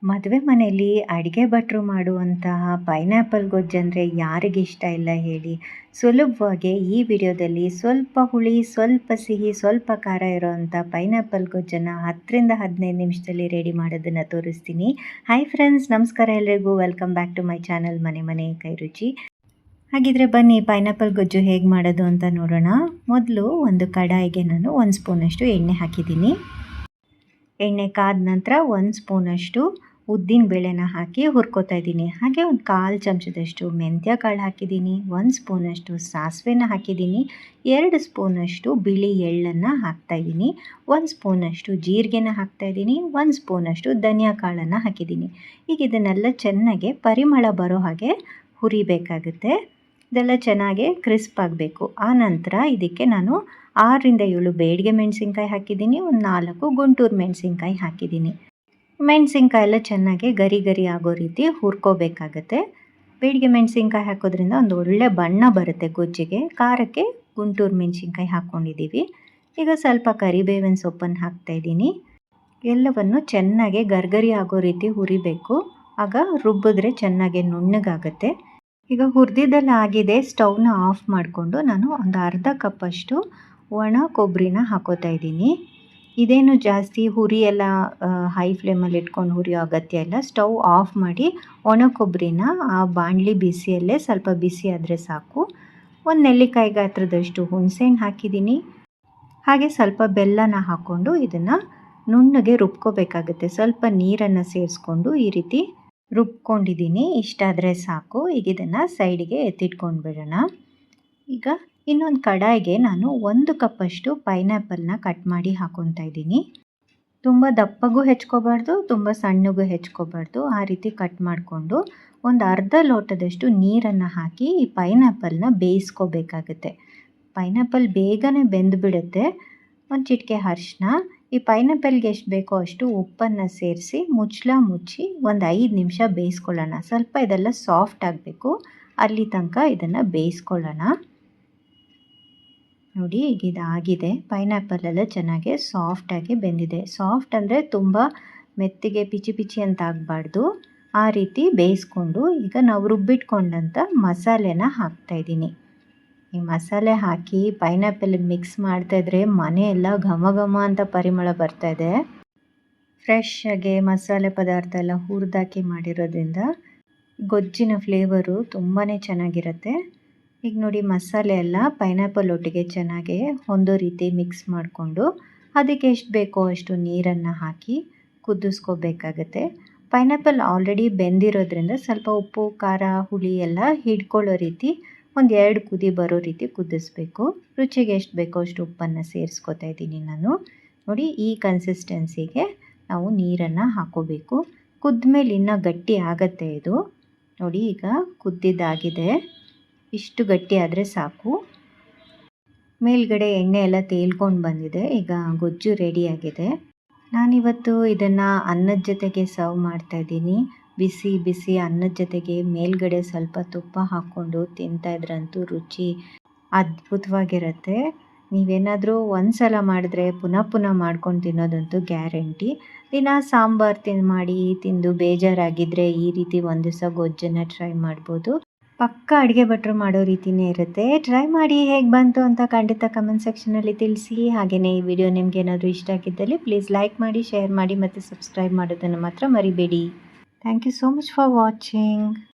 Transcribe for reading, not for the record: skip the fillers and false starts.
ಮದುವೆ ಮನೆಯಲ್ಲಿ ಅಡುಗೆ ಭಟ್ರು ಮಾಡುವಂತಹ ಪೈನಾಪಲ್ ಗೊಜ್ಜಂದರೆ ಯಾರಿಗಿಷ್ಟ ಇಲ್ಲ ಹೇಳಿ. ಸುಲಭವಾಗಿ ಈ ವಿಡಿಯೋದಲ್ಲಿ ಸ್ವಲ್ಪ ಹುಳಿ, ಸ್ವಲ್ಪ ಸಿಹಿ, ಸ್ವಲ್ಪ ಖಾರ ಇರೋವಂಥ ಪೈನಾಪಲ್ ಗೊಜ್ಜನ್ನು 10ರಿಂದ 15 ನಿಮಿಷದಲ್ಲಿ ರೆಡಿ ಮಾಡೋದನ್ನು ತೋರಿಸ್ತೀನಿ. ಹಾಯ್ ಫ್ರೆಂಡ್ಸ್, ನಮಸ್ಕಾರ ಎಲ್ರಿಗೂ. Welcome back to my channel ಮನೆ ಮನೆ ಕೈ ರುಚಿ. ಹಾಗಿದ್ರೆ ಬನ್ನಿ ಪೈನಾಪಲ್ ಗೊಜ್ಜು ಹೇಗೆ ಮಾಡೋದು ಅಂತ ನೋಡೋಣ. ಮೊದಲು ಒಂದು ಕಡಾಯಿಗೆ ನಾನು 1 ಸ್ಪೂನಷ್ಟು ಎಣ್ಣೆ ಹಾಕಿದ್ದೀನಿ. ಎಣ್ಣೆ ಕಾದ ನಂತರ 1 ಸ್ಪೂನಷ್ಟು ಉದ್ದಿನ ಬೇಳೆನ ಹಾಕಿ ಹುರ್ಕೋತಾ ಇದ್ದೀನಿ. ಹಾಗೆ ಒಂದು 1/4 ಚಮಚದಷ್ಟು ಮೆಂತ್ಯ ಕಾಳು ಹಾಕಿದ್ದೀನಿ. 1 ಸ್ಪೂನಷ್ಟು ಸಾಸಿವೆನ ಹಾಕಿದ್ದೀನಿ. 2 ಸ್ಪೂನಷ್ಟು ಬಿಳಿ ಎಳ್ಳನ್ನು ಹಾಕ್ತಾಯಿದ್ದೀನಿ. 1 ಸ್ಪೂನಷ್ಟು ಜೀರಿಗೆನ ಹಾಕ್ತಾಯಿದ್ದೀನಿ. 1 ಸ್ಪೂನಷ್ಟು ಧನಿಯಾ ಕಾಳನ್ನು ಹಾಕಿದ್ದೀನಿ. ಈಗ ಇದನ್ನೆಲ್ಲ ಚೆನ್ನಾಗಿ ಪರಿಮಳ ಬರೋ ಹಾಗೆ ಹುರಿಬೇಕಾಗುತ್ತೆ. ಇದೆಲ್ಲ ಚೆನ್ನಾಗಿ ಕ್ರಿಸ್ಪ್ ಆಗಬೇಕು. ಆನಂತರ ಇದಕ್ಕೆ ನಾನು 6ರಿಂದ 7 ಬೇಡಿಗೆ ಮೆಣಸಿನ್ಕಾಯಿ ಹಾಕಿದ್ದೀನಿ. ಒಂದು 4 ಗುಂಟೂರು ಮೆಣಸಿನ್ಕಾಯಿ ಹಾಕಿದ್ದೀನಿ. ಮೆಣಸಿನ್ಕಾಯಿ ಎಲ್ಲ ಚೆನ್ನಾಗಿ ಗರಿ ಗರಿ ಆಗೋ ರೀತಿ ಹುರ್ಕೋಬೇಕಾಗತ್ತೆ. ಬೇಡಿಗೆ ಮೆಣಸಿನ್ಕಾಯಿ ಹಾಕೋದ್ರಿಂದ ಒಂದು ಒಳ್ಳೆ ಬಣ್ಣ ಬರುತ್ತೆ ಗೊಜ್ಜಿಗೆ. ಖಾರಕ್ಕೆ ಗುಂಟೂರು ಮೆಣಸಿನ್ಕಾಯಿ ಹಾಕ್ಕೊಂಡಿದ್ದೀವಿ. ಈಗ ಸ್ವಲ್ಪ ಕರಿಬೇವಿನ ಸೊಪ್ಪನ್ನು ಹಾಕ್ತಾಯಿದ್ದೀನಿ. ಎಲ್ಲವನ್ನು ಚೆನ್ನಾಗಿ ಗರ್ಗರಿ ಆಗೋ ರೀತಿ ಹುರಿಬೇಕು. ಆಗ ರುಬ್ಬಿದ್ರೆ ಚೆನ್ನಾಗಿ ನುಣ್ಣಗಾಗುತ್ತೆ. ಈಗ ಹುರಿದಿದ್ದೆಲ್ಲ ಆಗಿದೆ. ಸ್ಟವ್ನ ಆಫ್ ಮಾಡಿಕೊಂಡು ನಾನು ಒಂದು ಅರ್ಧ ಕಪ್ಪಷ್ಟು ಒಣ ಕೊಬ್ಬರಿನ ಹಾಕೋತಾ ಇದ್ದೀನಿ. ಇದೇನು ಜಾಸ್ತಿ ಹುರಿ ಎಲ್ಲ ಹೈ ಫ್ಲೇಮಲ್ಲಿ ಇಟ್ಕೊಂಡು ಹುರಿಯೋ ಅಗತ್ಯ ಇಲ್ಲ. ಸ್ಟವ್ ಆಫ್ ಮಾಡಿ ಒಣ ಕೊಬ್ಬರಿನ ಆ ಬಾಣಲಿ ಬಿಸಿಯಲ್ಲೇ ಸ್ವಲ್ಪ ಬಿಸಿ ಆದರೆ ಸಾಕು. ಒಂದು ನೆಲ್ಲಿಕಾಯಿ ಗಾತ್ರದಷ್ಟು ಹುಣಸೆಹಣ್ಣು ಹಾಕಿದ್ದೀನಿ. ಹಾಗೆ ಸ್ವಲ್ಪ ಬೆಲ್ಲನ ಹಾಕ್ಕೊಂಡು ಇದನ್ನು ನುಣ್ಣಗೆ ರುಬ್ಕೋಬೇಕಾಗುತ್ತೆ. ಸ್ವಲ್ಪ ನೀರನ್ನು ಸೇರಿಸ್ಕೊಂಡು ಈ ರೀತಿ ರುಬ್ಕೊಂಡಿದ್ದೀನಿ. ಇಷ್ಟಾದರೆ ಸಾಕು. ಈಗ ಇದನ್ನು ಸೈಡಿಗೆ ಎತ್ತಿಟ್ಕೊಂಡು ಬಿಡೋಣ. ಈಗ ಇನ್ನೊಂದು ಕಡಾಯಿಗೆ ನಾನು 1 ಕಪ್ಪಷ್ಟು ಪೈನಾಪಲ್ನ ಕಟ್ ಮಾಡಿ ಹಾಕ್ಕೊತಾ ಇದ್ದೀನಿ. ತುಂಬ ದಪ್ಪಗೂ ಹೆಚ್ಕೋಬಾರ್ದು, ತುಂಬ ಸಣ್ಣಗೂ ಹೆಚ್ಕೋಬಾರ್ದು. ಆ ರೀತಿ ಕಟ್ ಮಾಡಿಕೊಂಡು ಒಂದು ಅರ್ಧ ಲೋಟದಷ್ಟು ನೀರನ್ನು ಹಾಕಿ ಈ ಪೈನಾಪಲ್ನ ಬೇಯಿಸ್ಕೋಬೇಕಾಗುತ್ತೆ. ಪೈನಾಪಲ್ ಬೇಗನೆ ಬೆಂದುಬಿಡುತ್ತೆ. ಒಂದು ಚಿಟಿಕೆ ಅರಿಶಿನ, ಈ ಪೈನಾಪಲ್ಗೆ ಎಷ್ಟು ಬೇಕೋ ಅಷ್ಟು ಉಪ್ಪನ್ನು ಸೇರಿಸಿ ಮುಚ್ಚಳ ಮುಚ್ಚಿ ಒಂದು 5 ನಿಮಿಷ ಬೇಯಿಸ್ಕೊಳ್ಳೋಣ. ಸ್ವಲ್ಪ ಇದೆಲ್ಲ ಸಾಫ್ಟ್ ಆಗಬೇಕು. ಅಲ್ಲಿ ತನಕ ಇದನ್ನು ಬೇಯಿಸ್ಕೊಳ್ಳೋಣ. ನೋಡಿ, ಈಗ ಇದಾಗಿದೆ. ಪೈನಾಪಲ್ಲೆಲ್ಲ ಚೆನ್ನಾಗಿ ಸಾಫ್ಟಾಗಿ ಬೆಂದಿದೆ. ಸಾಫ್ಟ್ ಅಂದರೆ ತುಂಬ ಮೆತ್ತಗೆ ಪಿಚಿ ಪಿಚಿ ಅಂತ ಆಗಬಾರ್ದು. ಆ ರೀತಿ ಬೇಯಿಸ್ಕೊಂಡು ಈಗ ನಾವು ರುಬ್ಬಿಟ್ಕೊಂಡಂಥ ಮಸಾಲೆನ ಹಾಕ್ತಾಯಿದ್ದೀನಿ. ಈ ಮಸಾಲೆ ಹಾಕಿ ಪೈನಾಪಲ್ಗೆ ಮಿಕ್ಸ್ ಮಾಡ್ತಾಯಿದ್ರೆ ಮನೆಯೆಲ್ಲ ಘಮ ಘಮ ಅಂತ ಪರಿಮಳ ಬರ್ತಾಯಿದೆ. ಫ್ರೆಶ್ ಆಗಿ ಮಸಾಲೆ ಪದಾರ್ಥ ಎಲ್ಲ ಹುರಿದಾಕಿ ಮಾಡಿರೋದ್ರಿಂದ ಗೊಜ್ಜಿನ ಫ್ಲೇವರು ತುಂಬಾ ಚೆನ್ನಾಗಿರುತ್ತೆ. ಈಗ ನೋಡಿ, ಮಸಾಲೆ ಎಲ್ಲ ಪೈನಾಪಲ್ ಒಟ್ಟಿಗೆ ಚೆನ್ನಾಗಿ ಹೊಂದೋ ರೀತಿ ಮಿಕ್ಸ್ ಮಾಡಿಕೊಂಡು ಅದಕ್ಕೆ ಎಷ್ಟು ಬೇಕೋ ಅಷ್ಟು ನೀರನ್ನು ಹಾಕಿ ಕುದಿಸ್ಕೋಬೇಕಾಗತ್ತೆ. ಪೈನಾಪಲ್ ಆಲ್ರೆಡಿ ಬೆಂದಿರೋದ್ರಿಂದ ಸ್ವಲ್ಪ ಉಪ್ಪು, ಖಾರ, ಹುಳಿ ಎಲ್ಲ ಹಿಡ್ಕೊಳ್ಳೋ ರೀತಿ ಒಂದು 2 ಕುದಿ ಬರೋ ರೀತಿ ಕುದಿಸ್ಬೇಕು. ರುಚಿಗೆ ಎಷ್ಟು ಬೇಕೋ ಅಷ್ಟು ಉಪ್ಪನ್ನು ಸೇರಿಸ್ಕೊತಾ ಇದ್ದೀನಿ ನಾನು. ನೋಡಿ, ಈ ಕನ್ಸಿಸ್ಟೆನ್ಸಿಗೆ ನಾವು ನೀರನ್ನು ಹಾಕೋಬೇಕು. ಕುದ್ಮೇಲೆ ಇನ್ನೂ ಗಟ್ಟಿ ಆಗತ್ತೆ ಇದು. ನೋಡಿ, ಈಗ ಕುದ್ದಿದ್ದಾಗಿದೆ. ಇಷ್ಟು ಗಟ್ಟಿ ಆದರೆ ಸಾಕು. ಮೇಲ್ಗಡೆ ಎಣ್ಣೆ ಎಲ್ಲ ತೇಲ್ಕೊಂಡು ಬಂದಿದೆ. ಈಗ ಗೊಜ್ಜು ರೆಡಿಯಾಗಿದೆ. ನಾನಿವತ್ತು ಇದನ್ನು ಅನ್ನದ ಜೊತೆಗೆ ಸರ್ವ್ ಮಾಡ್ತಾಯಿದ್ದೀನಿ. ಬಿಸಿ ಬಿಸಿ ಅನ್ನದ ಜೊತೆಗೆ ಮೇಲ್ಗಡೆ ಸ್ವಲ್ಪ ತುಪ್ಪ ಹಾಕ್ಕೊಂಡು ತಿಂತಾಯಿದ್ರಂತೂ ರುಚಿ ಅದ್ಭುತವಾಗಿರುತ್ತೆ. ನೀವೇನಾದರೂ ಒಂದು ಸಲ ಮಾಡಿದ್ರೆ ಪುನಃ ಪುನಃ ಮಾಡ್ಕೊಂಡು ತಿನ್ನೋದಂತೂ ಗ್ಯಾರಂಟಿ. ದಿನ ಸಾಂಬಾರು ಮಾಡಿ ತಿಂದು ಬೇಜಾರಾಗಿದ್ದರೆ ಈ ರೀತಿ ಒಂದು ದಿವಸ ಗೊಜ್ಜನ್ನು ಟ್ರೈ ಮಾಡ್ಬೋದು. ಪಕ್ಕ ಅಡುಗೆ ಭಟ್ರು ಮಾಡೋ ರೀತಿಯೇ ಇರುತ್ತೆ. ಟ್ರೈ ಮಾಡಿ ಹೇಗೆ ಬಂತು ಅಂತ ಖಂಡಿತ ಕಮೆಂಟ್ ಸೆಕ್ಷನಲ್ಲಿ ತಿಳಿಸಿ. ಹಾಗೆಯೇ ಈ ವಿಡಿಯೋ ನಿಮ್ಗೆ ಏನಾದರೂ ಇಷ್ಟ ಆಗಿದ್ದಲ್ಲಿ ಪ್ಲೀಸ್ ಲೈಕ್ ಮಾಡಿ, ಶೇರ್ ಮಾಡಿ ಮತ್ತು ಸಬ್ಸ್ಕ್ರೈಬ್ ಮಾಡೋದನ್ನು ಮಾತ್ರ ಮರಿಬೇಡಿ. Thank you so much for watching.